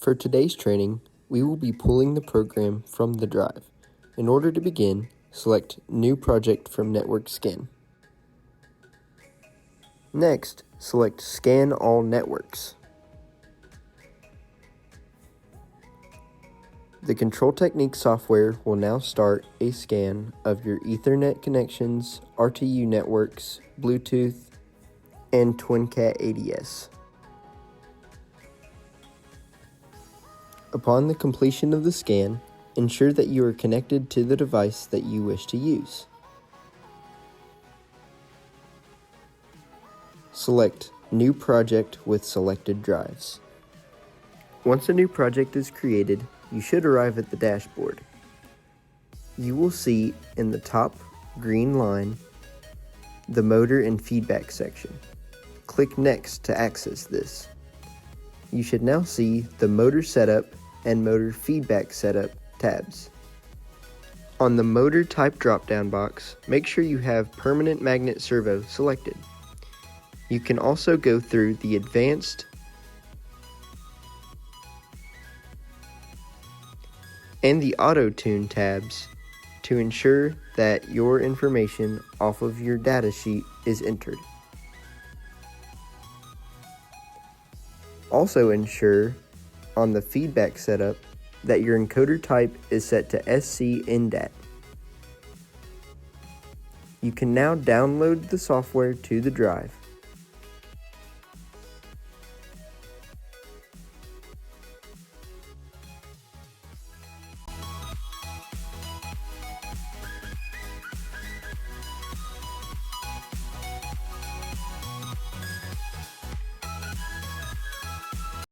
For today's training, we will be pulling the program from the drive. In order to begin, select New Project from Network Scan. Next, select Scan All Networks. The Control Technique software will now start a scan of your Ethernet connections, RTU networks, Bluetooth, and TwinCat ADS. Upon the completion of the scan, ensure that you are connected to the device that you wish to use. Select New Project with selected drives. Once a new project is created, you should arrive at the dashboard. You will see in the top green line the motor and feedback section. Click Next to access this. You should now see the motor setup and motor feedback setup tabs. On the motor type drop-down box, make sure you have permanent magnet servo selected. You can also go through the advanced and the auto tune tabs to ensure that your information off of your data sheet is entered. Also ensure on the feedback setup that your encoder type is set to SC NDAT. You can now download the software to the drive.